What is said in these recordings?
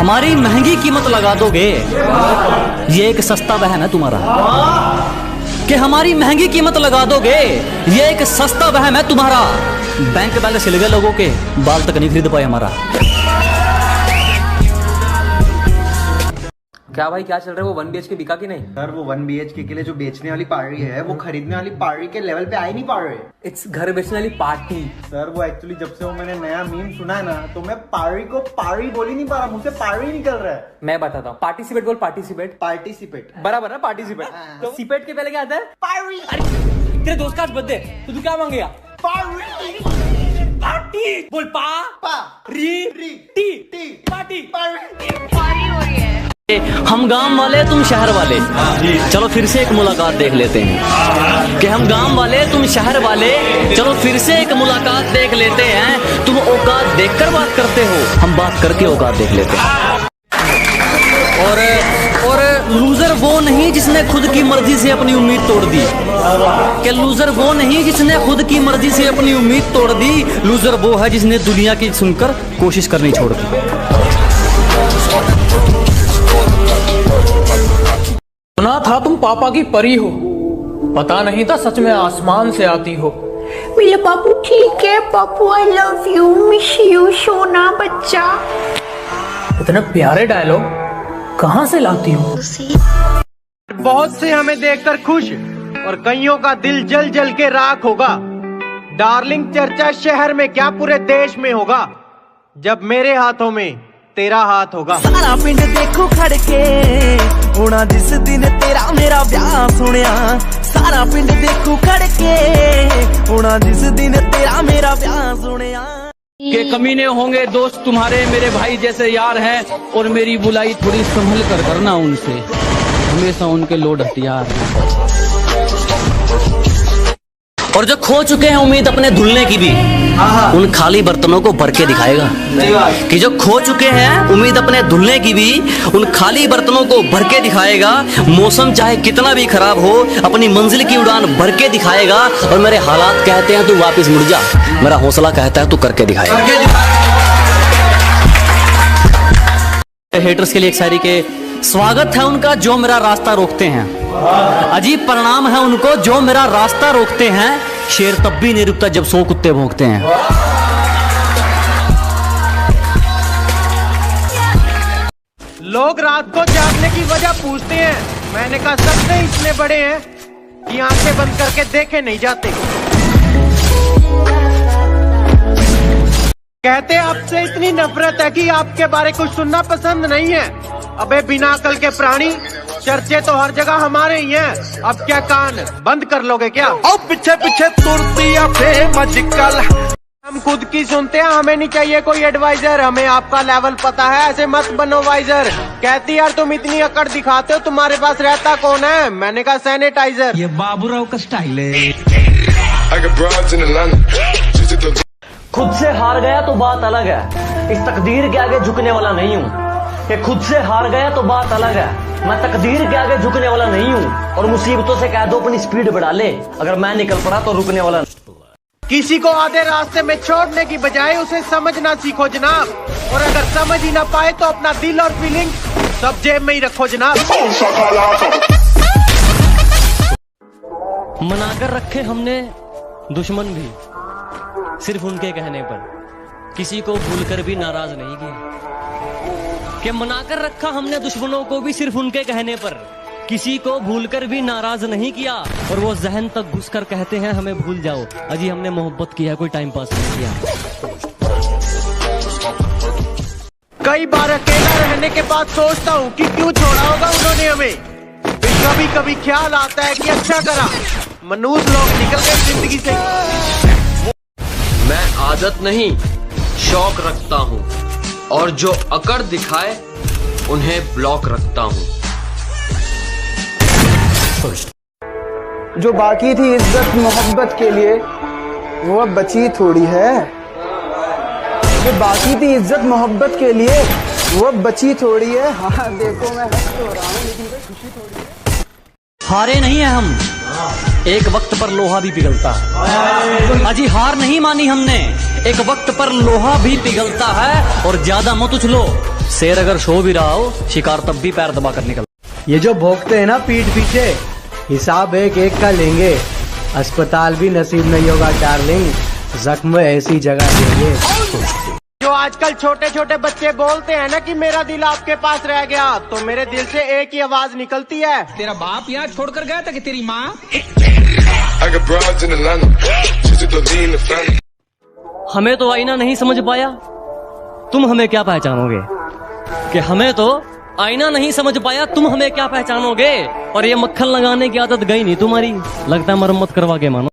हमारी महंगी कीमत लगा दोगे, ये एक सस्ता वहम है तुम्हारा। कि हमारी महंगी कीमत लगा दोगे, ये एक सस्ता वहम है तुम्हारा। बैंक बैलेंस हिल गए लोगों के, बाल तक नहीं खरीद पाए हमारा। क्या भाई क्या चल रहा है? वो 1 BHK बिका कि नहीं? सर वो 1 BHK के लिए जो बेचने वाली पार्टी है वो खरीदने वाली पार्टी के लेवल पे आ ही नहीं पा रहे। इट्स घर बेचने वाली पार्टी। सर वो एक्चुअली जब से वो मैंने नया मीम सुना है ना, तो मैं पार्टी को पार्टी बोल ही नहीं पा रहा, मुझसे पार्टी निकल रहा है। मैं बताता हूँ, पार्टिसिपेट बोल। पार्टिसिपेट पार्टिसिपेट बराबर है, पार्टिसिपेट। तो सिपेट के पहले क्या आता है? पार्टी। अरे तेरे दोस्त का आज बर्थडे, तो तू क्या मांगेगा? पार्टी बोल। पा री टी पार्टी। हम गांव वाले तुम शहर वाले, चलो फिर से एक मुलाकात देख लेते हैं। कि हम गांव वाले तुम शहर वाले, चलो फिर से एक मुलाकात देख लेते हैं। तुम औकात देखकर बात करते हो, हम बात करके औकात देख लेते हैं। और लूजर वो नहीं जिसने खुद की मर्जी से अपनी उम्मीद तोड़ दी। कि लूजर वो नहीं जिसने खुद की मर्जी से अपनी उम्मीद तोड़ दी, लूजर वो है जिसने दुनिया की सुनकर कोशिश करनी छोड़ दी। सुना था तुम पापा की परी हो, पता नहीं था सच में आसमान से आती हो। मेरा पापू ठीक है। Papu I love you, miss you, सोना बच्चा। इतने प्यारे डायलॉग कहाँ से लाती हो? बहुत से हमें देखकर खुश और कईयों का दिल जल जल के राख होगा। डार्लिंग चर्चा शहर में क्या पूरे देश में होगा, जब मेरे हाथों में तेरा हाथ होगा। सारा पिंड देखो खड़के होना जिस दिन तेरा मेरा ब्याह सुनिया। सारा पिंड देखो खड़के होना जिस दिन तेरा मेरा ब्याह सुनिया। के कमीने होंगे दोस्त तुम्हारे, मेरे भाई जैसे यार हैं, और मेरी बुलाई थोड़ी संभल कर करना उनसे, हमेशा उनके लोड हथियार हैं। और जो खो चुके हैं उम्मीद अपने धुलने की भी, उन खाली बर्तनों को भर के दिखाएगा। कि जो खो चुके हैं उम्मीद अपने धुलने की भी, उन खाली बर्तनों को भर के दिखाएगा। मौसम चाहे कितना भी खराब हो, अपनी मंजिल की उड़ान भर के दिखाएगा। और मेरे हालात कहते हैं तू वापस मुड़ जा, मेरा हौसला कहता है तू करके दिखाएगा। हेटर्स के लिए एक शायरी के स्वागत है उनका जो मेरा रास्ता रोकते हैं, अजीब परिणाम है उनको जो मेरा रास्ता रोकते हैं। शेर तब भी नहीं रुकता जब 100 कुत्ते भौंकते हैं। लोग रात को जागने की वजह पूछते हैं, मैंने कहा सपने इतने बड़े हैं कि आंखें बंद करके देखे नहीं जाते। कहते आपसे इतनी नफरत है कि आपके बारे कुछ सुनना पसंद नहीं है। अबे बिना अकल के प्राणी, चर्चे तो हर जगह हमारे ही हैं। अब क्या कान बंद कर लोगे क्या? और पीछे पीछे तुरती मैजिकल। हम खुद की सुनते हैं, हमें नहीं चाहिए कोई एडवाइजर। हमें आपका लेवल पता है, ऐसे मत बनो वाइजर। कहती यार तुम इतनी अकड़ दिखाते हो, तुम्हारे पास रहता कौन है? मैंने कहा सैनिटाइजर। ये बाबूराव का स्टाइल है। खुद से हार गया तो बात अलग है, इस तकदीर के आगे झुकने वाला नहीं हूँ। कि खुद से हार गया तो बात अलग है, मैं तकदीर के आगे झुकने वाला नहीं हूँ। और मुसीबतों से कह दो अपनी स्पीड बढ़ा ले, अगर मैं निकल पड़ा तो रुकने वाला। किसी को आधे रास्ते में छोड़ने की बजाय उसे समझना सीखो जनाब। और अगर समझ ही ना पाए तो अपना दिल और फीलिंग सब जेब में ही रखो जनाब। मनाकर रखे हमने दुश्मन भी सिर्फ उनके कहने पर, किसी को भूलकर भी नाराज नहीं किया। कि मनाकर रखा हमने दुश्मनों को भी सिर्फ उनके कहने पर, किसी को भूलकर भी नाराज नहीं किया। और वो जहन तक घुसकर कहते हैं हमें भूल जाओ, अजी हमने मोहब्बत किया, कोई टाइम पास नहीं किया। कई बार अकेला रहने के बाद सोचता हूँ कि क्यों छोड़ा होगा उन्होंने हमें। फिर कभी कभी ख्याल आता है कि अच्छा करा मनुष्य लोग निकल गए जिंदगी से। मैं आदत नहीं शौक रखता हूँ, और जो अकड़ दिखाए उन्हें ब्लॉक रखता हूँ। जो बाकी थी इज्जत मोहब्बत के लिए वो अब बची थोड़ी है। जो बाकी थी इज्जत मोहब्बत के लिए वो अब बची थोड़ी है। हाँ देखो मैं हंस तो रहा हूँ लेकिन कोई खुशी थोड़ी है। हारे नहीं है हम, एक वक्त पर लोहा भी पिघलता है। अजी हार नहीं मानी हमने, एक वक्त पर लोहा भी पिघलता है। और ज्यादा मत उछलो, शेर अगर सो भी रहा हो, शिकार तब भी पैर दबा कर निकलता। ये जो भोगते हैं ना पीठ पीछे, हिसाब एक एक का लेंगे। अस्पताल भी नसीब नहीं होगा डार्लिंग, जख्म ऐसी जगह देंगे। जो आजकल छोटे छोटे बच्चे बोलते हैं ना कि मेरा दिल आपके पास रह गया, तो मेरे दिल से एक ही आवाज निकलती है, तेरा बाप यहाँ छोड़कर गया था कि तेरी माँ? हमें तो आईना नहीं समझ पाया, तुम हमें क्या पहचानोगे? कि हमें तो आईना नहीं समझ पाया, तुम हमें क्या पहचानोगे? और ये मक्खन लगाने की आदत गई नहीं तुम्हारी, लगता है मरम्मत करवा के मानो।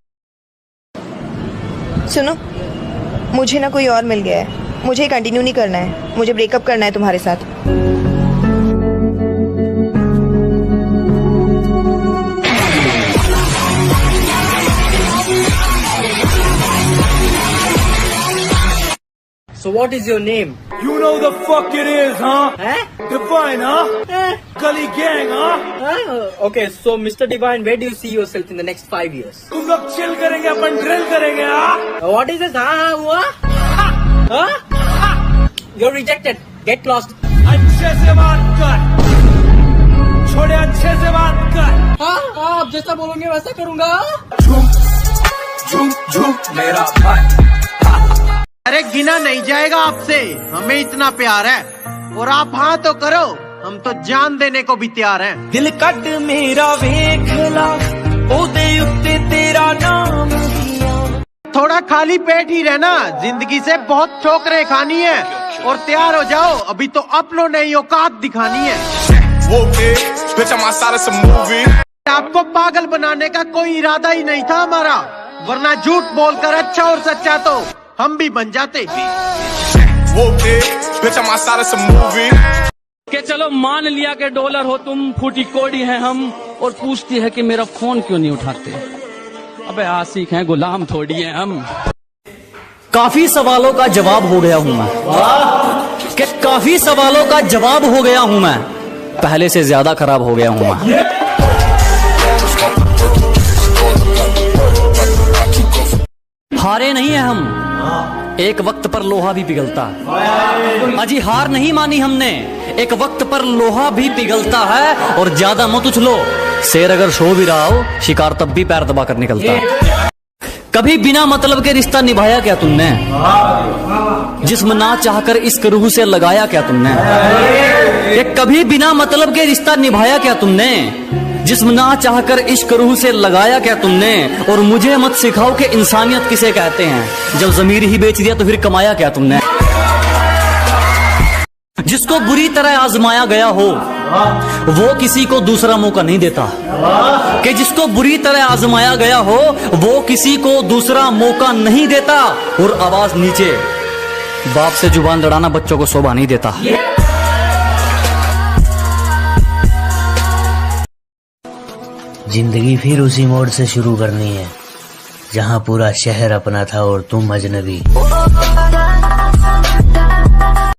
सुनो, मुझे ना कोई और मिल गया है, मुझे कंटिन्यू नहीं करना है, मुझे ब्रेकअप करना है तुम्हारे साथ। So what is your name? You know the fuck it is, huh? Divine, huh? Gully gang, huh? Okay, so Mr. Divine, where do you see yourself in the next 5 years? तुम लोग chill करेंगे, अपन drill करेंगे, हाँ? What is this? Huh? You're rejected. Get lost. अच्छे से बात कर, छोड़े अच्छे से बात कर। हाँ, आप जैसा बोलोगे वैसा करूँगा। झूम झूम मेरा भाई। अरे गिना नहीं जाएगा आपसे, हमें इतना प्यार है, और आप हाँ तो करो, हम तो जान देने को भी तैयार हैं। दिल कट मेरा वेखला, ओदे उत्ते तेरा नाम दिया। थोड़ा खाली पेट ही रहना, जिंदगी से बहुत ठोकरें खानी है, और तैयार हो जाओ, अभी तो अपनों ने औकात दिखानी है। आपको पागल बनाने का कोई इरादा ही नहीं था हमारा, वरना झूठ बोलकर अच्छा और सच्चा तो हम भी बन जाते। के चलो मान लिया कि डॉलर हो तुम, फूटी कोड़ी है हम, और पूछती है कि मेरा फोन क्यों नहीं उठाते। अबे आशिक हैं, गुलाम थोड़ी हैं हम। काफी सवालों का जवाब हो गया हूं मैं, कि काफी सवालों का जवाब हो गया हूं मैं, पहले से ज्यादा खराब हो गया हूं मैं। हारे नहीं है हम, एक वक्त पर लोहा भी पिघलता है। अजी हार नहीं मानी हमने, एक वक्त पर लोहा भी पिघलता है। और ज्यादा मत उछलो, शेर अगर सो भी रहा हो, शिकार तब भी पैर दबा कर निकलता है। कभी बिना मतलब के रिश्ता निभाया क्या तुमने? जिस्म ना चाहकर इश्क रूह से लगाया क्या तुमने? ये कभी बिना मतलब के रिश्ता निभाया क्या तुमने? जिस्म ना चाहकर इश्क रूह से लगाया क्या तुमने? और मुझे मत सिखाओ कि इंसानियत किसे कहते हैं, जब ज़मीर ही बेच दिया तो फिर कमाया क्या तुमने? जिसको बुरी तरह आजमाया गया हो, वो किसी को दूसरा मौका नहीं देता। कि जिसको बुरी तरह आजमाया गया हो, वो किसी को दूसरा मौका नहीं देता। और आवाज नीचे, बाप से जुबान लड़ाना बच्चों को शोभा नहीं देता। जिंदगी फिर उसी मोड़ से शुरू करनी है, जहाँ पूरा शहर अपना था और तुम अजनबी।